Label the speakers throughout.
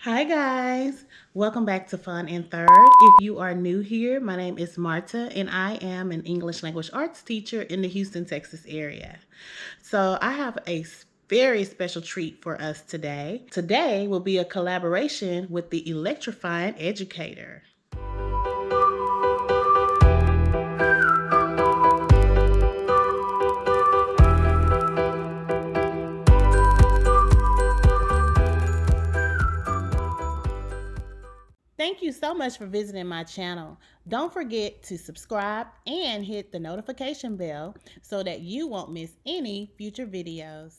Speaker 1: Hi guys, welcome back to Fun in Third. If you are new here, my name is Marta and I am an English language arts teacher in the Houston, Texas area. So I have a very special treat for us today. Today will be a collaboration with the Electrifying Educator. Thank you so much for visiting my channel. Don't forget to subscribe and hit the notification bell so that you won't miss any future videos.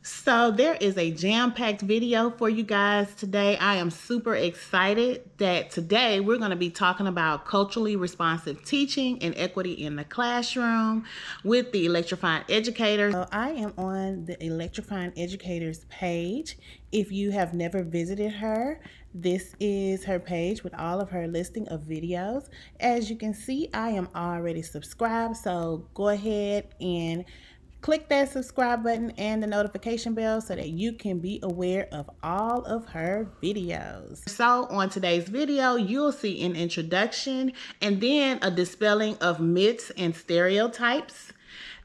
Speaker 1: So there is a jam-packed video for you guys today. I am super excited that today we're going to be talking about culturally responsive teaching and equity in the classroom with the Electrifying Educator. So I am on the Electrifying Educator's page. If you have never visited her, this is her page with all of her listing of videos. As you can see, I am already subscribed, so go ahead and click that subscribe button and the notification bell so that you can be aware of all of her videos. So on today's video, you'll see an introduction and then a dispelling of myths and stereotypes.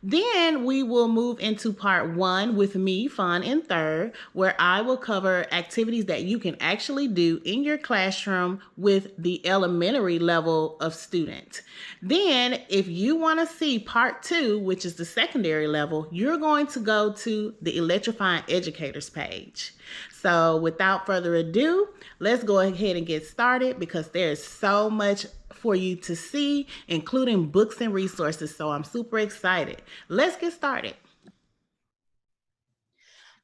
Speaker 1: Then we will move into part one with me, Fawn, in third, where I will cover activities that you can actually do in your classroom with the elementary level of student. Then, if you want to see part two, which is the secondary level, you're going to go to the Electrifying Educators page. So without further ado, let's go ahead and get started because there's so much for you to see, including books and resources. So I'm super excited. Let's get started.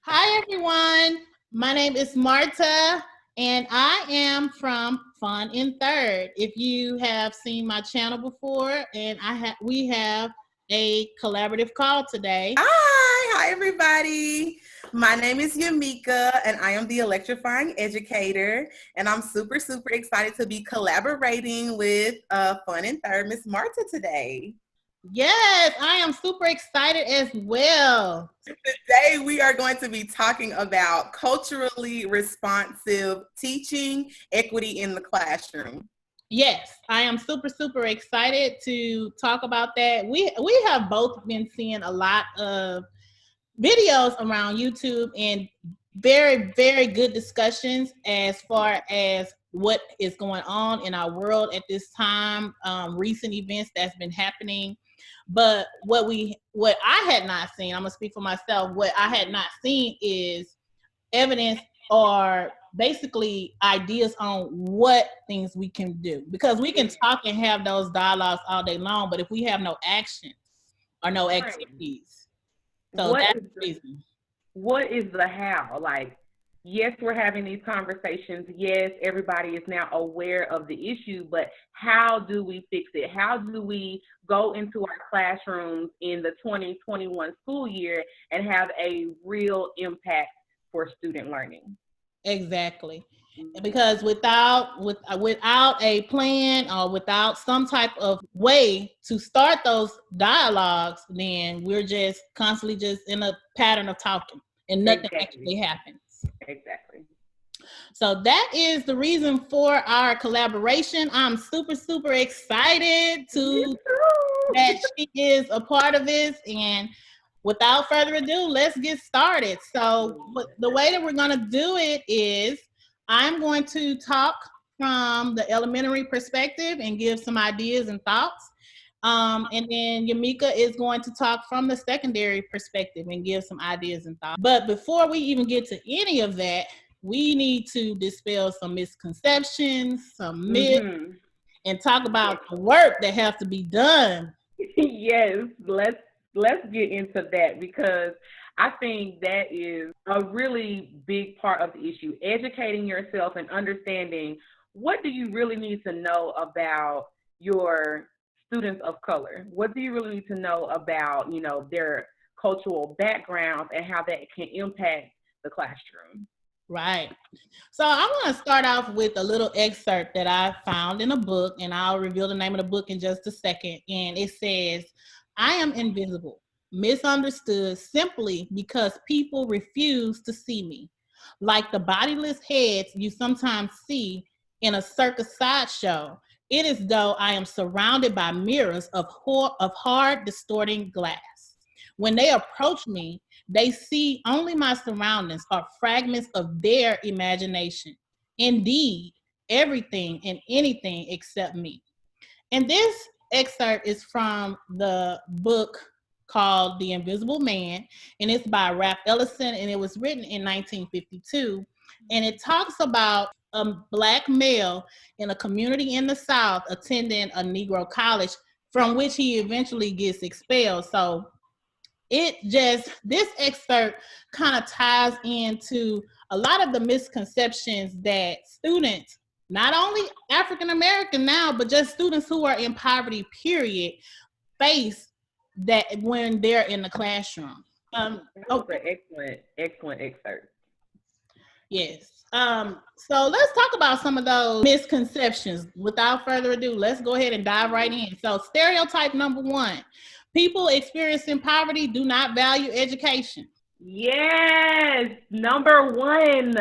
Speaker 1: Hi, everyone. My name is Marta, and I am from Fun in Third. If you have seen my channel before, and we have a collaborative call today.
Speaker 2: Hi everybody. My name is Yamika and I am the Electrifying Educator, and I'm super excited to be collaborating with Fun in Third, Miss Marta today.
Speaker 1: Yes, I am super excited as well.
Speaker 2: Today we are going to be talking about culturally responsive teaching, equity in the classroom.
Speaker 1: Yes, I am super excited to talk about that. We have both been seeing a lot of videos around YouTube and very good discussions as far as what is going on in our world at this time, recent events that's been happening. But what I had not seen, I'm gonna speak for myself, what I had not seen is evidence or basically ideas on what things we can do, because we can talk and have those dialogues all day long, but if we have no actions or no activities, so that's the reason.
Speaker 3: What is the how? Like, yes, we're having these conversations. Yes, everybody is now aware of the issue, but how do we fix it? How do we go into our classrooms in the 2021 school year and have a real impact for student learning?
Speaker 1: Exactly. Because without a plan or without some type of way to start those dialogues, then we're just constantly just in a pattern of talking and nothing actually happens.
Speaker 3: Exactly.
Speaker 1: So that is the reason for our collaboration. I'm super excited that she is a part of this. And without further ado, let's get started. So the way that we're going to do it is I'm going to talk from the elementary perspective and give some ideas and thoughts. And then Yamika is going to talk from the secondary perspective and give some ideas and thoughts. But before we even get to any of that, we need to dispel some misconceptions, some myths, and talk about the work that has to be done.
Speaker 3: Yes, let's get into that, because I think that is a really big part of the issue. Educating yourself and understanding what do you really need to know about your students of color. What do you really need to know about, their cultural backgrounds and how that can impact the classroom?
Speaker 1: Right. So I want to start off with a little excerpt that I found in a book, and I'll reveal the name of the book in just a second. And it says, "I am invisible, misunderstood simply because people refuse to see me. like the bodiless heads you sometimes see in a circus sideshow. It is though I am surrounded by mirrors of hard, distorting glass. When they approach me, they see only my surroundings are fragments of their imagination. Indeed, everything and anything except me. And this excerpt is from the book called The Invisible Man, and it's by Ralph Ellison, and it was written in 1952. And it talks about a Black male in a community in the South attending a Negro college from which he eventually gets expelled. So this excerpt kind of ties into a lot of the misconceptions that students, not only African American now, but just students who are in poverty, period, face that when they're in the classroom.
Speaker 3: That was an excellent excerpt.
Speaker 1: Yes. So let's talk about some of those misconceptions. Without further ado, let's go ahead and dive right in. So stereotype number 1, people experiencing poverty do not value education.
Speaker 3: Yes, number 1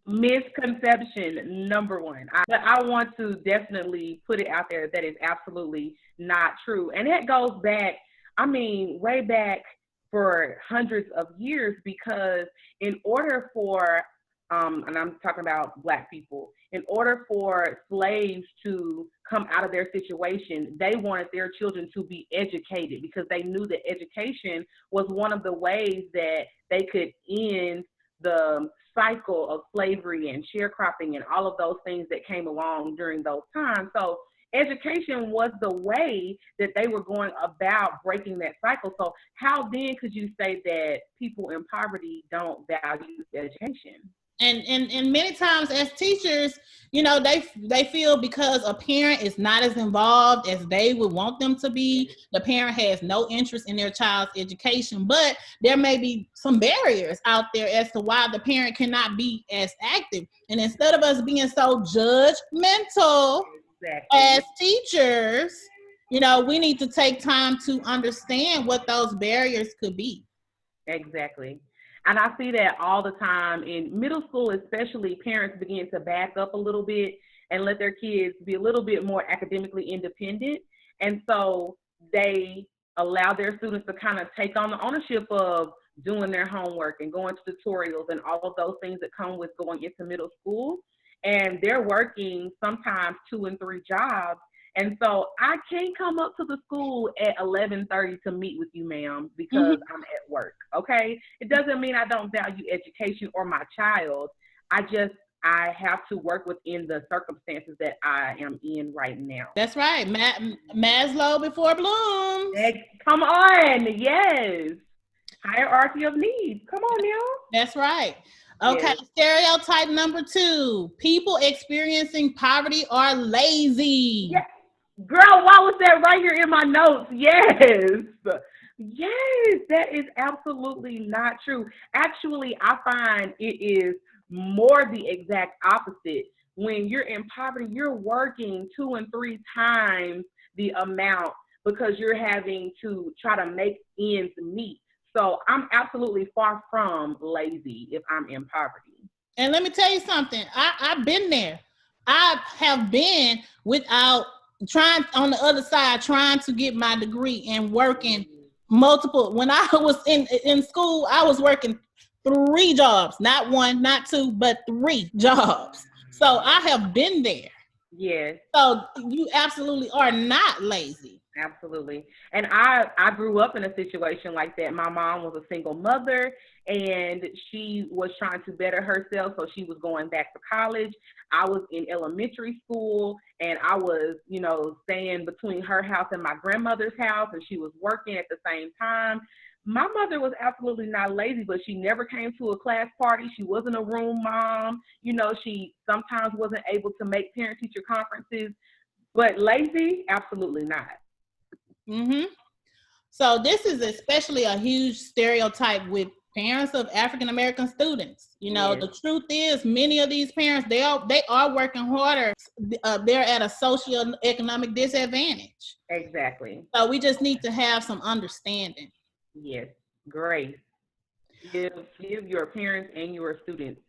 Speaker 3: misconception, number 1. I want to definitely put it out there that is absolutely not true. And it goes back, way back for hundreds of years, because in order for, and I'm talking about Black people, in order for slaves to come out of their situation, they wanted their children to be educated because they knew that education was one of the ways that they could end the cycle of slavery and sharecropping and all of those things that came along during those times. So education was the way that they were going about breaking that cycle. So how then could you say that people in poverty don't value education?
Speaker 1: And many times as teachers, they feel because a parent is not as involved as they would want them to be, the parent has no interest in their child's education, but there may be some barriers out there as to why the parent cannot be as active. And instead of us being so judgmental as teachers, we need to take time to understand what those barriers could be.
Speaker 3: Exactly. And I see that all the time in middle school, especially. Parents begin to back up a little bit and let their kids be a little bit more academically independent. And so they allow their students to kind of take on the ownership of doing their homework and going to tutorials and all of those things that come with going into middle school. And they're working sometimes 2 and 3 jobs. And so I can't come up to the school at 11:30 to meet with you, ma'am, because I'm at work, okay? It doesn't mean I don't value education or my child. I have to work within the circumstances that I am in right now.
Speaker 1: That's right. Maslow before Bloom.
Speaker 3: Come on, yes. Hierarchy of needs. Come on now.
Speaker 1: That's right. Okay, yes. Stereotype number 2. People experiencing poverty are lazy.
Speaker 3: Yes. Girl, why was that right here in my notes? Yes. Yes, that is absolutely not true. Actually, I find it is more the exact opposite. When you're in poverty, you're working 2 and 3 times the amount because you're having to try to make ends meet. So I'm absolutely far from lazy if I'm in poverty.
Speaker 1: And let me tell you something. I've been there. I have been without trying on the other side, trying to get my degree and working multiple. When I was in school, I was working 3 jobs, not 1, not 2, but 3 jobs. So I have been there.
Speaker 3: Yes.
Speaker 1: So you absolutely are not lazy.
Speaker 3: Absolutely. And I grew up in a situation like that. My mom was a single mother and she was trying to better herself. So she was going back to college. I was in elementary school and I was, staying between her house and my grandmother's house, and she was working at the same time. My mother was absolutely not lazy, but she never came to a class party. She wasn't a room mom. She sometimes wasn't able to make parent-teacher conferences, but lazy, absolutely not.
Speaker 1: So this is especially a huge stereotype with parents of African American students. Yes. The truth is, many of these parents, they are working harder. They're at a socioeconomic disadvantage.
Speaker 3: Exactly.
Speaker 1: So we just need to have some understanding.
Speaker 3: Yes, grace. Give your parents and your students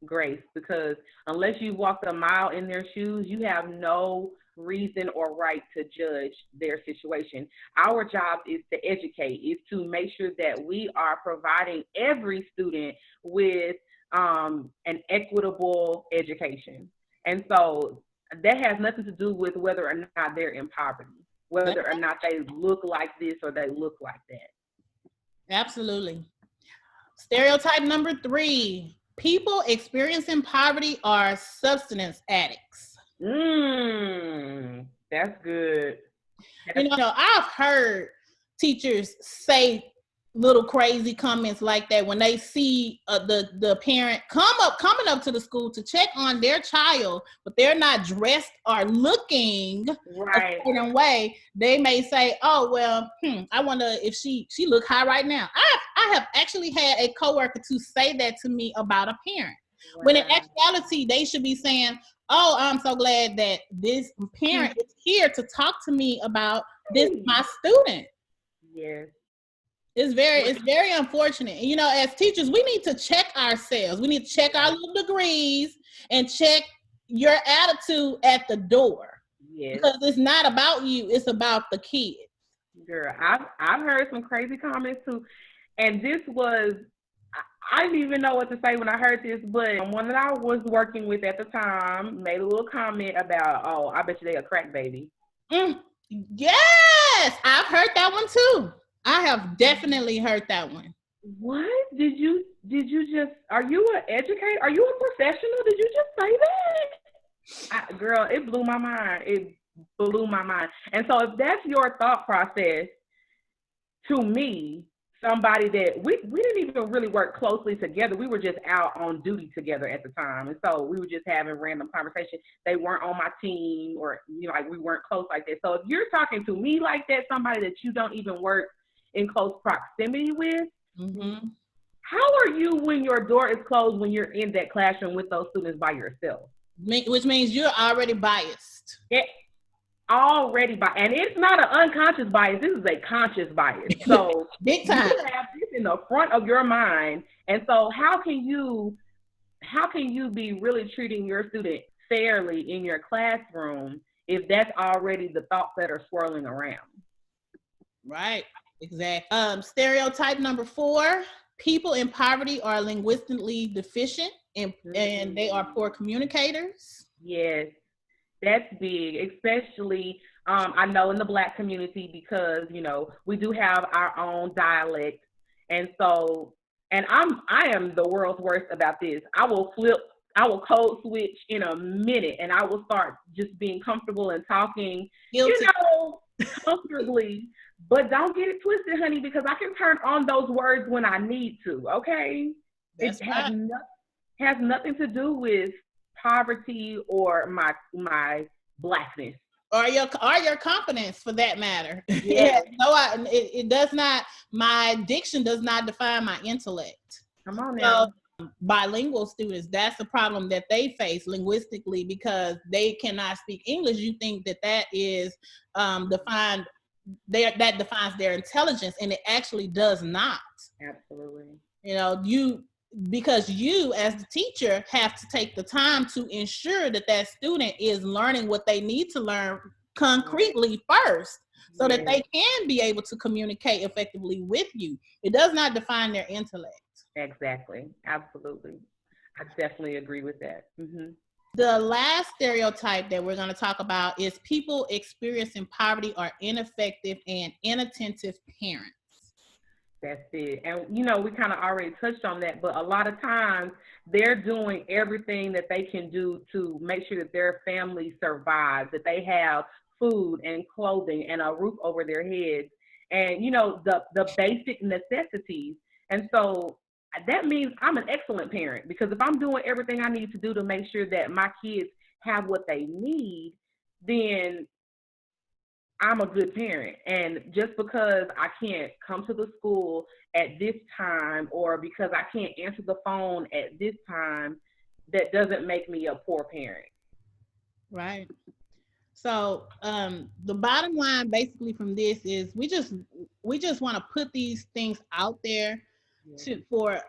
Speaker 3: grace, because unless you walked a mile in their shoes, you have no reason or right to judge their situation. Our job is to educate, is to make sure that we are providing every student with an equitable education. And so that has nothing to do with whether or not they're in poverty, whether or not they look like this or they look like that.
Speaker 1: Absolutely. Stereotype number 3, people experiencing poverty are substance addicts.
Speaker 3: That's good.
Speaker 1: You know, I've heard teachers say little crazy comments like that when they see the parent coming up to the school to check on their child, but they're not dressed or looking
Speaker 3: right
Speaker 1: a certain way. They may say, "Oh well, I wonder if she look high right now." I have actually had a coworker to say that to me about a parent, when in actuality they should be saying, "Oh, I'm so glad that this parent is here to talk to me about this, my student."
Speaker 3: Yes.
Speaker 1: It's very unfortunate. And, you know, as teachers, we need to check ourselves. We need to check our little degrees and check your attitude at the door.
Speaker 3: Yes.
Speaker 1: Because it's not about you, it's about the kids.
Speaker 3: Girl, I've heard some crazy comments too. And this was, I didn't even know what to say when I heard this, but one that I was working with at the time made a little comment about, "Oh, I bet you they a crack baby."
Speaker 1: Yes, I've heard that one too. I have definitely heard that one.
Speaker 3: What? Did you just, are you an educator? Are you a professional? Did you just say that? Girl, it blew my mind. It blew my mind. And so if that's your thought process, to me, somebody that we didn't even really work closely together. We were just out on duty together at the time. And so we were just having random conversations. They weren't on my team, or, you know, like we weren't close like that. So if you're talking to me like that, somebody that you don't even work in close proximity with, how are you when your door is closed, when you're in that classroom with those students by yourself?
Speaker 1: Which means you're already biased.
Speaker 3: Yeah, already biased. And it's not an unconscious bias. This is a conscious bias. So
Speaker 1: big time.
Speaker 3: You have this in the front of your mind. And so how can you be really treating your student fairly in your classroom if that's already the thoughts that are swirling around?
Speaker 1: Right. Exactly. Stereotype number 4, people in poverty are linguistically deficient and they are poor communicators.
Speaker 3: Yes, that's big, especially I know in the Black community, because, you know, we do have our own dialect. And so, and I am the world's worst about this. I will code switch in a minute, and I will start just being comfortable and talking,
Speaker 1: Guilty.
Speaker 3: you know, comfortably. But don't get it twisted, honey, because I can turn on those words when I need to, okay?
Speaker 1: That's
Speaker 3: it
Speaker 1: right.
Speaker 3: has nothing to do with poverty or my Blackness.
Speaker 1: Or your confidence, for that matter.
Speaker 3: Yeah.
Speaker 1: No, it does not, my diction does not define my intellect.
Speaker 3: Come on now.
Speaker 1: Bilingual students, that's the problem that they face linguistically, because they cannot speak English. You think that is defined, that defines their intelligence, and it actually does not.
Speaker 3: Absolutely.
Speaker 1: You know, because you as the teacher have to take the time to ensure that student is learning what they need to learn concretely first, so that they can be able to communicate effectively with you. It does not define their intellect.
Speaker 3: Exactly. Absolutely. I definitely agree with that.
Speaker 1: The last stereotype that we're going to talk about is people experiencing poverty are ineffective and inattentive parents.
Speaker 3: That's it. And, you know, we kind of already touched on that, but a lot of times they're doing everything that they can do to make sure that their family survives, that they have food and clothing and a roof over their heads, and, you know, the basic necessities. And so that means I'm an excellent parent, because if I'm doing everything I need to do to make sure that my kids have what they need, then I'm a good parent. And just because I can't come to the school at this time, or because I can't answer the phone at this time, that doesn't make me a poor parent.
Speaker 1: Right. So the bottom line basically from this is we just want to put these things out there for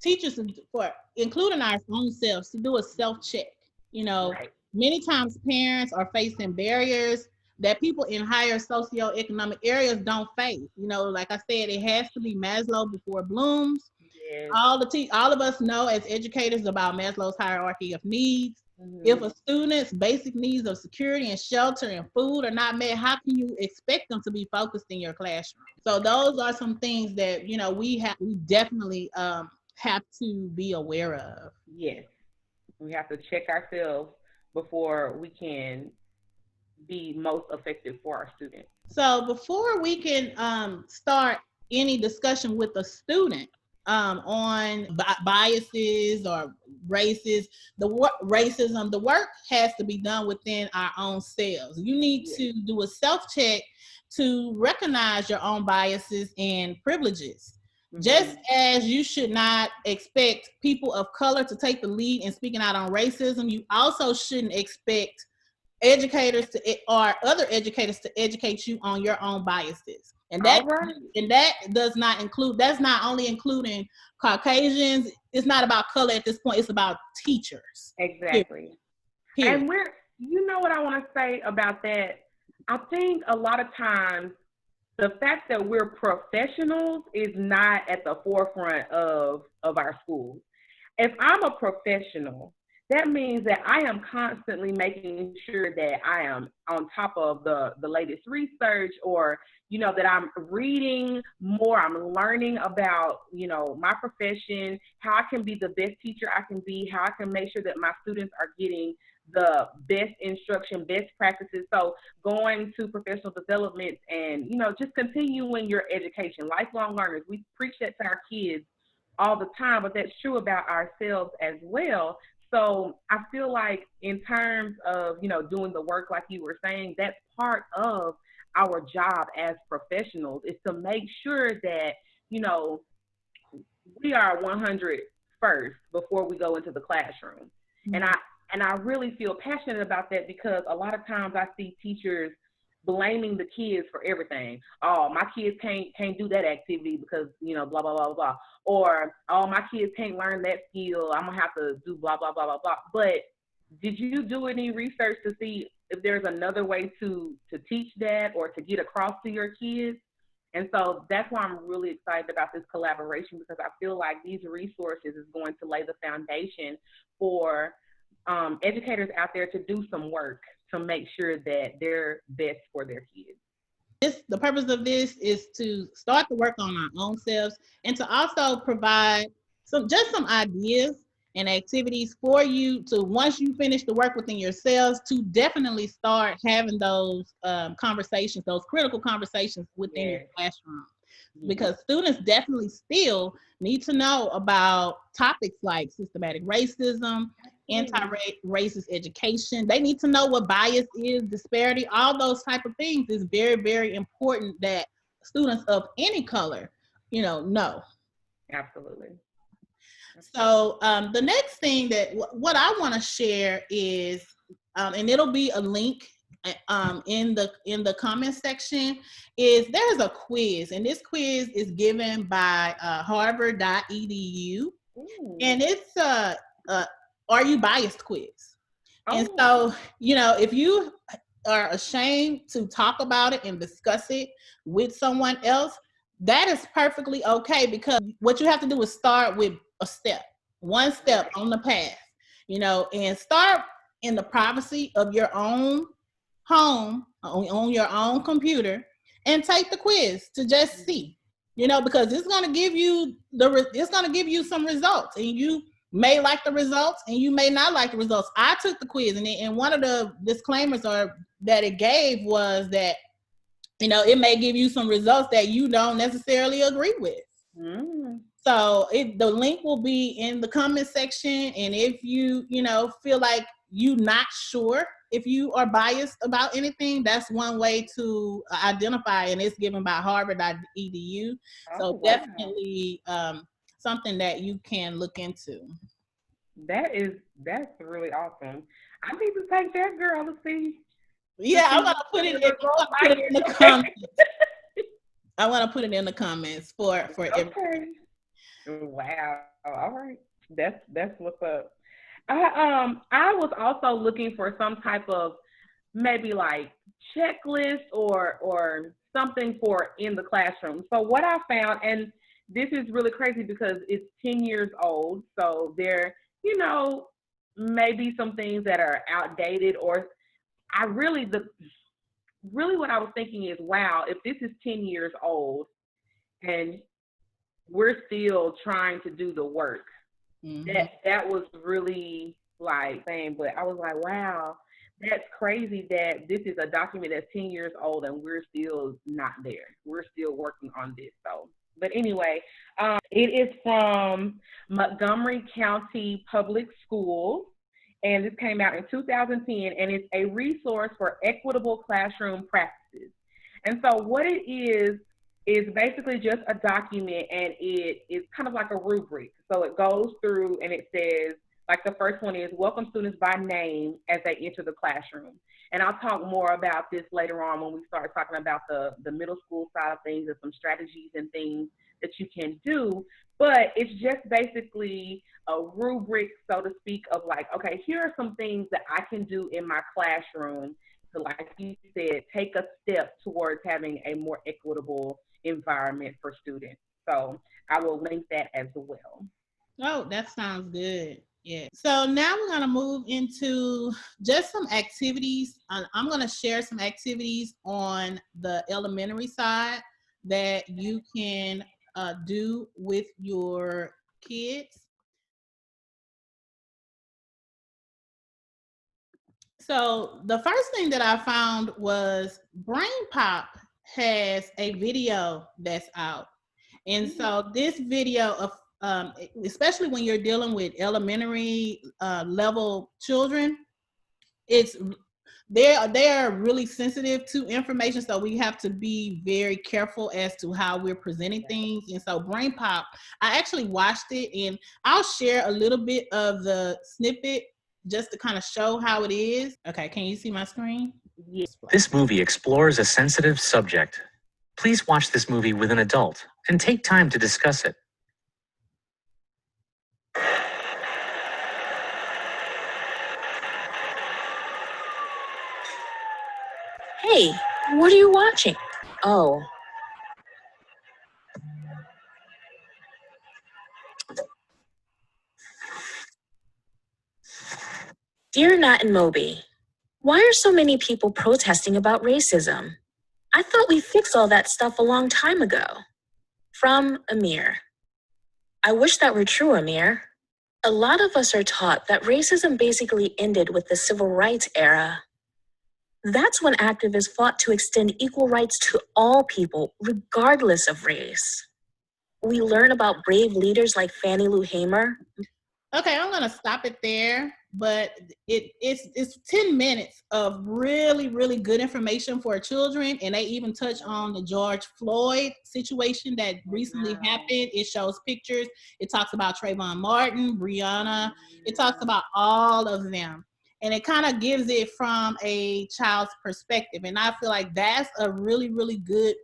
Speaker 1: teachers, for including our own selves, to do a self-check.
Speaker 3: Right.
Speaker 1: Many times parents are facing barriers that people in higher socioeconomic areas don't face. Like I said, it has to be Maslow before Bloom's.
Speaker 3: Yes.
Speaker 1: All of us know as educators about Maslow's hierarchy of needs. If a student's basic needs of security and shelter and food are not met, how can you expect them to be focused in your classroom? So those are some things that we definitely have to be aware of.
Speaker 3: Yes. We have to check ourselves before we can be most effective for our students.
Speaker 1: So before we can start any discussion with a student on biases or racism, the work has to be done within our own selves. You need to do a self-check to recognize your own biases and privileges. Just as you should not expect people of color to take the lead in speaking out on racism, you also shouldn't expect educators or other educators to educate you on your own biases. And that does not include, that's not only including Caucasians. It's not about color at this point. It's about teachers.
Speaker 3: Exactly.
Speaker 1: Period.
Speaker 3: And you know what I want to say about that? I think a lot of times the fact that we're professionals is not at the forefront of our schools. If I'm a professional, that means that I am constantly making sure that I am on top of the latest research, or, that I'm reading more, I'm learning about, my profession, how I can be the best teacher I can be, how I can make sure that my students are getting the best instruction, best practices. So going to professional development and, just continuing your education, lifelong learners. We preach that to our kids all the time, but that's true about ourselves as well. So I feel like in terms of, doing the work like you were saying, that's part of our job as professionals, is to make sure that, we are 100 first before we go into the classroom. Mm-hmm. And I really feel passionate about that, because a lot of times I see teachers blaming the kids for everything. Oh, my kids can't do that activity because, blah, blah, blah, blah. Or, oh, my kids can't learn that skill. I'm going to have to do blah, blah, blah, blah, blah. But did you do any research to see if there's another way to teach that or to get across to your kids? And so that's why I'm really excited about this collaboration, because I feel like these resources is going to lay the foundation for educators out there to do some work to make sure that they're best for their kids.
Speaker 1: The purpose of this is to start the work on our own selves, and to also provide some ideas and activities for you to, once you finish the work within yourselves, to definitely start having those conversations, those critical conversations within your classroom. Because students definitely still need to know about topics like systematic racism, anti-racist education. They need to know what bias is, disparity, all those type of things is very, very important that students of any color, know.
Speaker 3: Absolutely.
Speaker 1: So the next thing that what I want to share is, and it'll be a link in the comment section, is there's a quiz, and this quiz is given by harvard.edu. And it's are you biased quiz. And so, if you are ashamed to talk about it and discuss it with someone else, that is perfectly okay, because what you have to do is start with one step on the path, and start in the privacy of your own home, on your own computer, and take the quiz to just see, because it's going to give you some results, and you may like the results and you may not like the results. I took the quiz, and one of the disclaimers that it gave was that, it may give you some results that you don't necessarily agree with. So the link will be in the comment section, and if you feel like you're not sure if you are biased about anything, that's one way to identify, and it's given by harvard.edu. So definitely something that you can look into.
Speaker 3: That's really awesome. I need to take that, girl, to see.
Speaker 1: Yeah, I'm gonna put it in the comments. I want to put it in the comments for everyone.
Speaker 3: Wow. All right. That's what's up. I was also looking for some type of maybe like checklist or something for in the classroom. So what I found, and this is really crazy because it's 10 years old, so there, you know, maybe some things that are outdated, or I really really what I was thinking is, wow, if this is 10 years old and we're still trying to do the work.
Speaker 1: Mm-hmm.
Speaker 3: That was really like saying, but I was like, wow, that's crazy that this is a document that's 10 years old and we're still not there. We're still working on this. So, but anyway, it is from Montgomery County Public Schools, and this came out in 2010, and it's a resource for equitable classroom practices. And so what it is basically just a document, and it is kind of like a rubric. So it goes through and it says, like the first one is welcome students by name as they enter the classroom. And I'll talk more about this later on when we start talking about the middle school side of things and some strategies and things that you can do. But it's just basically a rubric, so to speak, of like, okay, here are some things that I can do in my classroom to, like you said, take a step towards having a more equitable environment for students. So I will link that as well.
Speaker 1: Oh, that sounds good. Yeah. So now we're going to move into just some activities. I'm going to share some activities on the elementary side that you can do with your kids. So the first thing that I found was Brain Pop has a video that's out. And so this video of especially when you're dealing with elementary level children, it's they are really sensitive to information, so we have to be very careful as to how we're presenting things. And so Brain Pop, I actually watched it, and I'll share a little bit of the snippet just to kind of show how it is. Okay, can you see my screen?
Speaker 3: Yes.
Speaker 4: This movie explores a sensitive subject. Please watch this movie with an adult and take time to discuss it.
Speaker 5: Hey, what are you watching? Oh. Dear Nat and Moby, why are so many people protesting about racism? I thought we fixed all that stuff a long time ago. From Amir. I wish that were true, Amir. A lot of us are taught that racism basically ended with the civil rights era. That's when activists fought to extend equal rights to all people, regardless of race. We learn about brave leaders like Fannie Lou Hamer.
Speaker 1: Okay, I'm gonna stop it there, but it's 10 minutes of really, really good information for children, and they even touch on the George Floyd situation that recently happened. It shows pictures. It talks about Trayvon Martin, Breonna. It talks about all of them, and it kind of gives it from a child's perspective. And I feel like that's a really, really good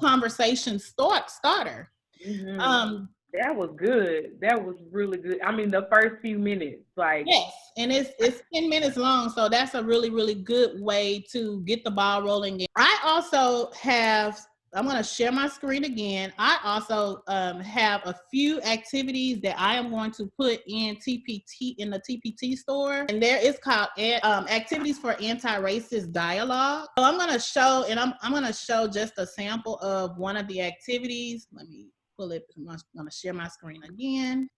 Speaker 1: conversation starter.
Speaker 3: Mm-hmm. That was good. That was really good. I mean, the first few minutes, like,
Speaker 1: yes, and it's 10 minutes long, so that's a really, really good way to get the ball rolling. I also have, I'm going to share my screen again. I also have a few activities that I am going to put in TPT, in the TPT store, and there is called activities for anti-racist dialogue. So I'm going to show, and I'm going to show just a sample of one of the activities. Let me pull it. I'm going to share my screen again.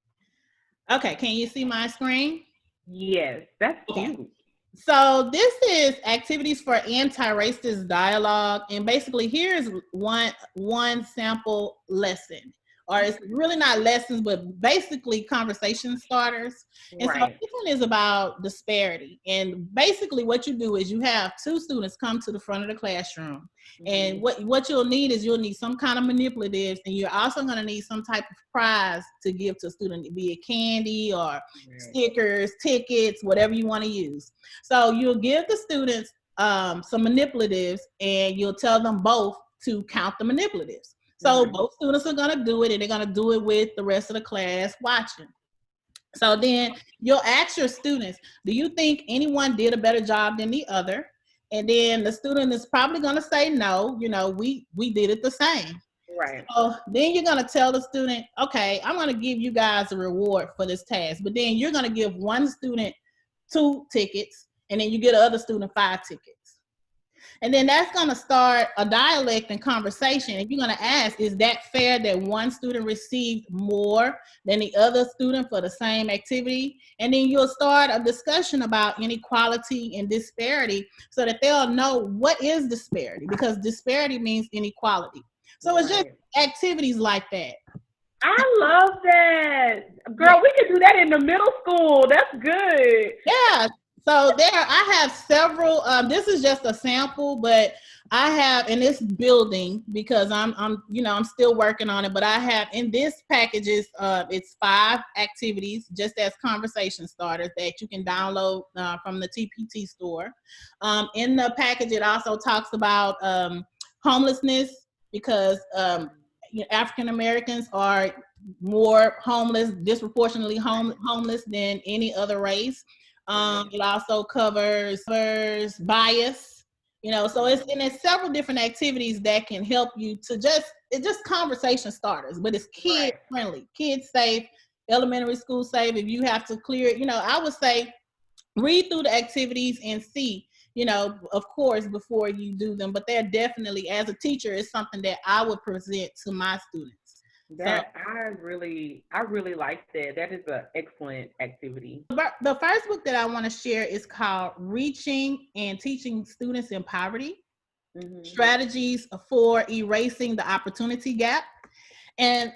Speaker 1: Okay, can you see my screen?
Speaker 3: Yes, that's cute.
Speaker 1: Okay. So this is activities for anti-racist dialogue, and basically here's one sample lesson, or it's really not lessons, but basically conversation starters. And so this one is about disparity, and basically what you do is you have two students come to the front of the classroom, and what you'll need is you'll need some kind of manipulatives, and you're also going to need some type of prize to give to a student, be it candy or stickers, tickets, whatever you want to use. So you'll give the students some manipulatives, and you'll tell them both to count the manipulatives. So both students are going to do it, and they're going to do it with the rest of the class watching. So then you'll ask your students, do you think anyone did a better job than the other? And then the student is probably going to say no, we did it the same.
Speaker 3: Right.
Speaker 1: So then you're going to tell the student, okay, I'm going to give you guys a reward for this task, but then you're going to give one student 2 tickets, and then you get another student 5 tickets. And then that's going to start a dialect and conversation. And you're going to ask, is that fair that one student received more than the other student for the same activity? And then you'll start a discussion about inequality and disparity so that they'll know what is disparity, because disparity means inequality. So it's just activities like that.
Speaker 3: I love that. Girl, we can do that in the middle school. That's good.
Speaker 1: Yeah. So there, I have several. This is just a sample, but I have in this building, because I'm still working on it. But I have in this package it's 5 activities, just as conversation starters that you can download from the TPT store. In the package, it also talks about homelessness, because African Americans are more homeless, disproportionately homeless than any other race. It also covers bias, so it's several different activities that can help you to it's just conversation starters, but it's kid friendly, kid safe, elementary school safe. If you have to clear, I would say read through the activities and see, of course, before you do them, but they're definitely, as a teacher, it's something that I would present to my students.
Speaker 3: That I really like that. That is an excellent activity.
Speaker 1: The first book that I want to share is called Reaching and Teaching Students in Poverty, Strategies for Erasing the Opportunity Gap. And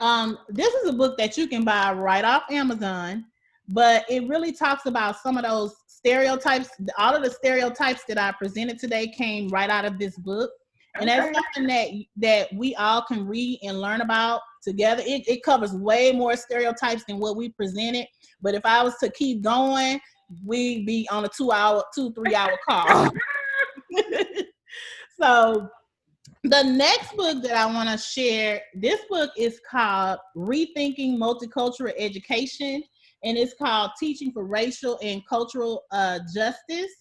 Speaker 1: this is a book that you can buy right off Amazon, but it really talks about some of those stereotypes. All of the stereotypes that I presented today came right out of this book. And that's something that we all can read and learn about together. It covers way more stereotypes than what we presented. But if I was to keep going, we'd be on a 2-3 hour call. So the next book that I want to share, this book is called Rethinking Multicultural Education, and it's called Teaching for Racial and Cultural Justice.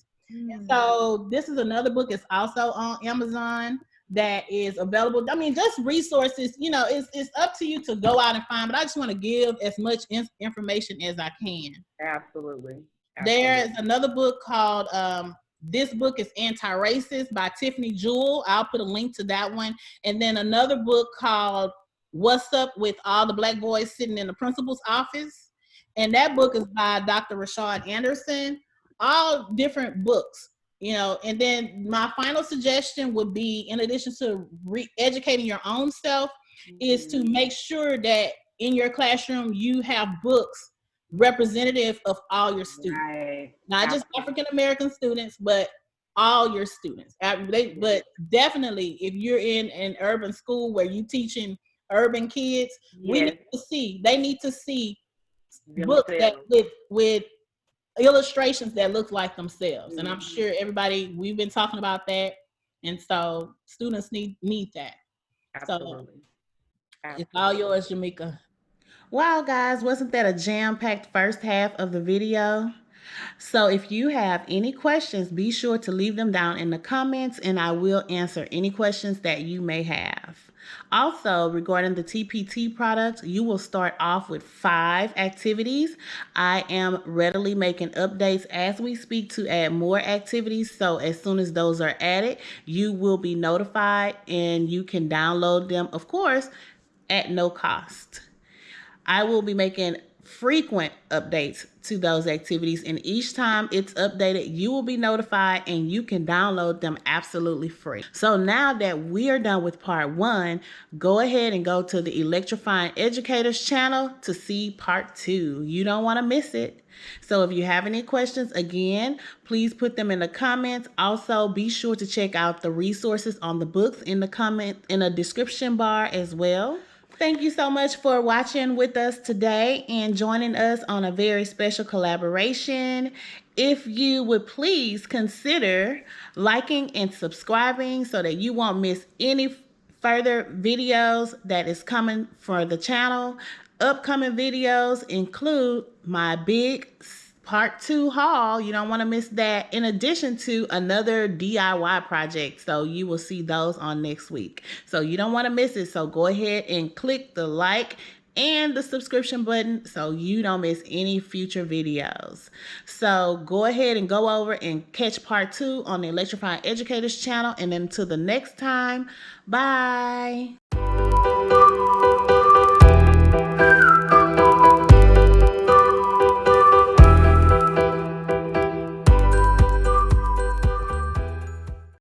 Speaker 1: So this is another book. It's also on Amazon that is available. I mean, just resources, it's up to you to go out and find, but I just want to give as much information as I can.
Speaker 3: Absolutely.
Speaker 1: There's another book called, this book is Anti-Racist by Tiffany Jewell. I'll put a link to that one. And then another book called Wassup, with all the Black boys sitting in the principal's office. And that book is by Dr. Rashad Anderson. All different books, and then my final suggestion would be, in addition to educating your own self, is to make sure that in your classroom you have books representative of all your students, not just African American students, but all your students. But definitely, if you're in an urban school where you're teaching urban kids, they need to see books that with illustrations that look like themselves. And I'm sure we've been talking about that, and so students need that.
Speaker 3: Absolutely.
Speaker 1: It's all yours, Jamika. Wow, guys, wasn't that a jam-packed first half of the video? So if you have any questions, be sure to leave them down in the comments, and I will answer any questions that you may have. Also, regarding the TPT product, you will start off with 5 activities. I am readily making updates as we speak to add more activities. So as soon as those are added, you will be notified, and you can download them, of course, at no cost. I will be making frequent updates to those activities, and each time it's updated, you will be notified, and you can download them absolutely free. So now that we are done with part 1, go ahead and go to the Electrifying Educators channel to see part 2. You don't want to miss it. So if you have any questions, again, please put them in the comments. Also, be sure to check out the resources on the books in the description bar as well. Thank you so much for watching with us today and joining us on a very special collaboration. If you would please consider liking and subscribing so that you won't miss any further videos that is coming for the channel. Upcoming videos include my big part 2 haul. You don't want to miss that, in addition to another DIY project. So you will see those on next week. So you don't want to miss it. So go ahead and click the like and the subscription button so you don't miss any future videos. So go ahead and go over and catch part 2 on the Electrifying Educators channel. And until the next time, bye.